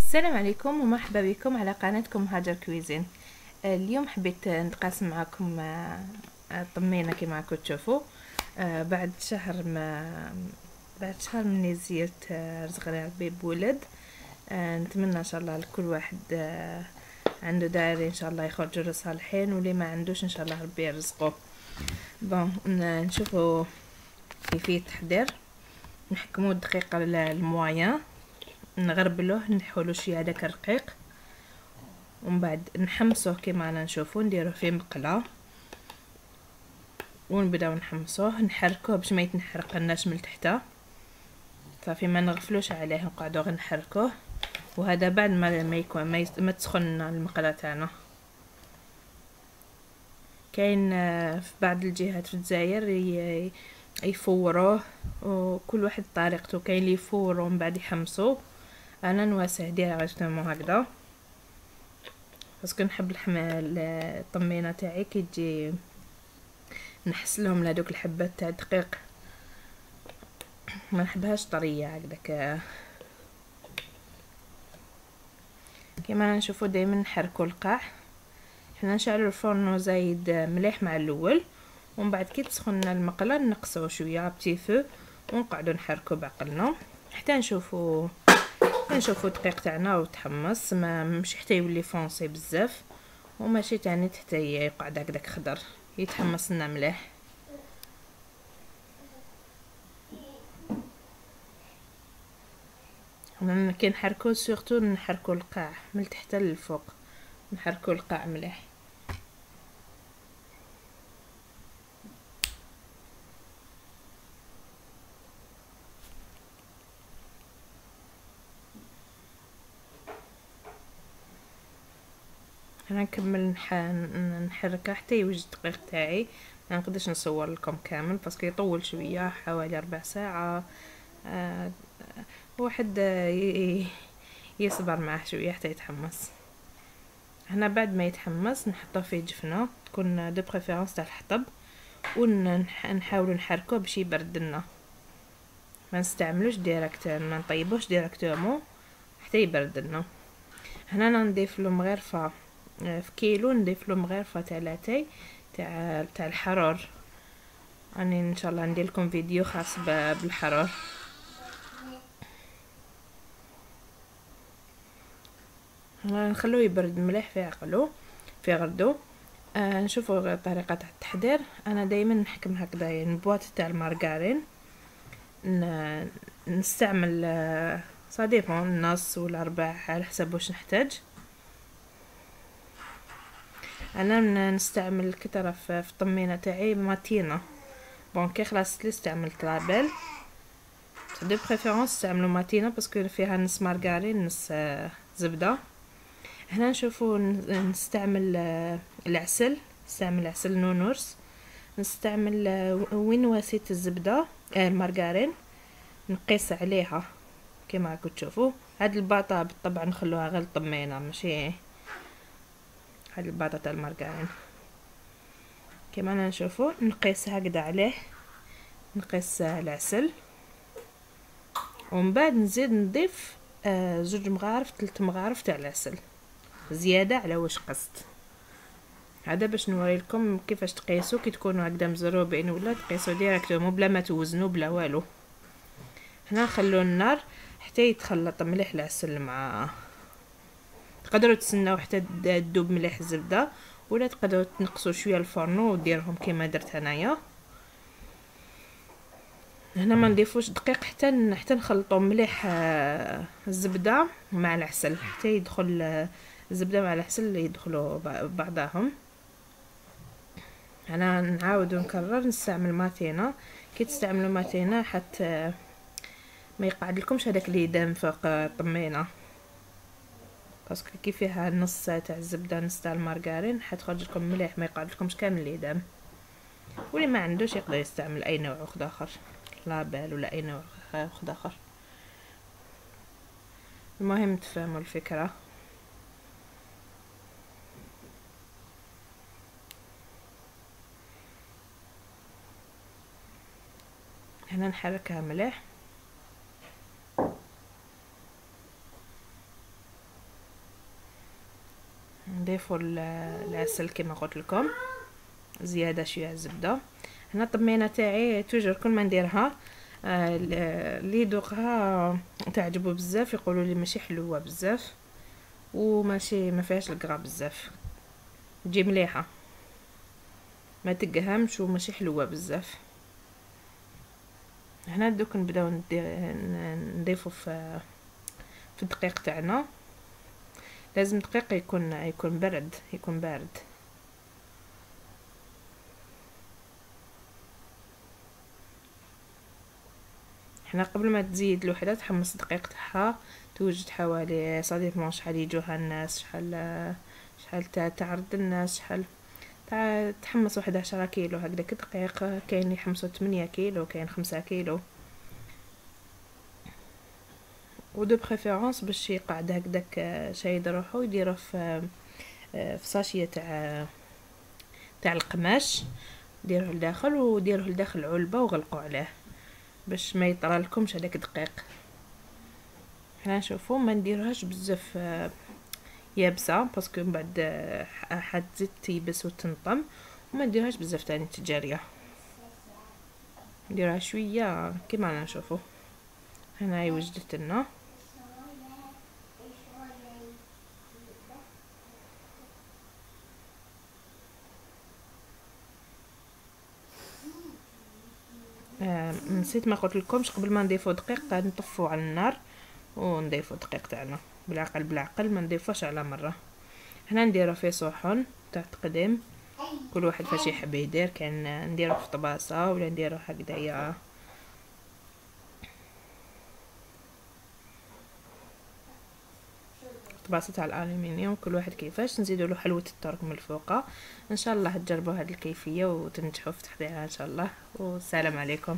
السلام عليكم ومرحبا بكم على قناتكم هاجر كويزين. اليوم حبيت نتقاسم معكم طمينة كما راكم تشوفوا. بعد شهر من زيرت رزق ربي بولد. نتمنى ان شاء الله لكل واحد عنده داري ان شاء الله يخرج صالحين، واللي ما عندوش ان شاء الله ربي يرزقه. بون نشوفوا كيفية التحضير. نحكموا الدقيق المويان، نغربلوه نحولو شويه هذاك الرقيق، ومن بعد نحمصوه كما رانا نشوفوا، نديروه في مقله ونبداو نحمصوه نحركوه باش ما يتنحرقناش من تحت. صافي ما نغفلوش عليه، نقعدو غير نحركوه. وهذا بعد ما يكون ما تسخن المقله تاعنا. كاين في بعض الجهات في الجزائر يفوروه، وكل واحد طريقته. كاين اللي يفوروا ومن بعد يحمصوا، انا نواسه ديريكتومون هكذا باسكو نحب الطمينه تاعي كي تجي نحس لهم لهذوك الحبات تاع الدقيق، ما نحبهاش طريه هكذاك. كما نشوفوا دائما نحركوا القاع. حنا نشعلوا الفرن زايد مليح مع الاول، ومن بعد كي تسخن المقله نقصوا شويه بتي فو ونقعدوا نحركوا بعقلنا حتى نشوفوا الدقيق تاعنا وتحمص. ما مش حتى يولي فونسي بزاف، وماشي تاني حتى يقعد هكذاك خضر، يتحمص لنا مليح. كي نحركو سورتو نحركو القاع من تحت للفوق، نحركو القاع مليح. انا نكمل نحركها حتى يوجد الدقيق تاعي. ما نقدرش نصور لكم كامل باسكو يطول شويه، حوالي 4 ساعه. واحد يصبر معه شويه حتى يتحمس. هنا بعد ما يتحمس نحطه في جفنه تكون دو بريفيرونس تاع الحطب، ونحاولوا نحركوه باش يبرد لنا. ما نستعملوش ديريكت، ما نطيبوش ديريكتومون حتى يبرد لنا. هنا نضيف له مغرفه في كيلو، نضيف له مغرفه تاع لاتاي تاع الحرور. راني ان شاء الله ندير لكم فيديو خاص بالحرور. نخلوه يبرد مليح في عقلو في غردو. نشوفوا طريقه تاع التحضير. انا دائما نحكم هكذا، يعني بواط تاع المارغرين نستعمل صديقون نص ولا ربع على حسب واش نحتاج. انا نستعمل كثره في الطمينه تاعي ماتينا. بون كي خلاص استعملت لابيل دو بريفيرونس استعملوا ماتينا باسكو فيها نص مارغرين نص زبده. هنا نشوفوا نستعمل العسل، نستعمل عسل نونورس. نستعمل وين واسيت الزبده المارغرين نقيس عليها كما راكم تشوفوا. هاد الباطه بالطبع نخلوها غير طمينه، ماشي هاد الباطه تاع المارغرين. كما نشوفوا نقيس هكذا عليه، نقيس العسل، ومن بعد نزيد نضيف 2 مغارف 3 مغارف تاع العسل زياده على واش قصت. هذا باش نوري لكم كيفاش تقيسوا كي تكونوا هكذا مزروبين، ولا تقيسوا ديريكتومون بلا ما توزنوا بلا والو. هنا نخلو النار حتى يتخلط مليح العسل مع. تقدروا تستناو حتى تذوب مليح الزبده، ولا تقدروا تنقصوا شويه الفرن وديرهم كما درت انايا. هنا ما نضيفوش دقيق حتى نخلطوا مليح الزبده مع العسل حتى يدخل الزبده مع العسل يدخلوا بعضهم. انا نعاود ونكرر نستعمل ماتينا. كي تستعملوا ماتينا حتى ما يقعد لكمش هذاك اللي يدام فوق الطمينه، باسكو كي فيها نص تاع الزبده نص تاع المارغرين حتخرج لكم مليح، ما يقعد لكمش كامل اللي يدام. واللي ما عندوش يقدر يستعمل اي نوع اخر، لابيل ولا اي نوع اخر. المهم تفهموا الفكره. هنا نحركها مليح. نضيفوا العسل كما قلت لكم، زياده شويه الزبده. هنا الطمينه تاعي توجور كل ما نديرها اللي يذوقها تعجبه بزاف يقولوا لي ماشي حلوه بزاف وماشي ما فيهاش الكرا بزاف، تجي مليحه ما تقهمش وماشي حلوه بزاف. هنا دوك نبداو نضيفوا في الدقيق تاعنا. لازم الدقيق يكون بارد. هنا قبل ما تزيد الوحده تحمص الدقيق تاعها، توجد حوالي صديق شحال يجوها الناس، شحال تعرض الناس، شحال تحمص واحد 10 كيلو هكذاك دقيق. كاين يحمصوا 8 كيلو، كاين 5 كيلو، ودو بريفيرونس باش يقعد هكذاك شايد روحو يديروه في ساشيه تاع القماش، ديروه لداخل وديروه لداخل العلبه وغلقوا عليه باش ما يطرالكمش هذاك الدقيق. هنا نشوفوا ما نديروهاش بزاف يابسه باسكو من بعد حتزيد تيبس وتنطم، وما نديروهاش بزاف تاني تجاريه، نديروها شويه كيما رانا نشوفوا. هنا وجدت لنا نسيت ما قلت لكمش قبل ما نضيفوا دقيق نطفوا على النار ونضيفوا الدقيق تاعنا بالعقل ما نضيفوش على مره. هنا نديرو في صحن تاع التقديم، كل واحد فاش يحب يدير، كان نديرو في طباسه ولا نديرو هكذايا طباسه تاع الالومنيوم، كل واحد كيفاش. نزيدوا له حلوه الترك من الفوق. ان شاء الله تجربوا هذه الكيفيه وتنجحوا في تحضيرها ان شاء الله، والسلام عليكم.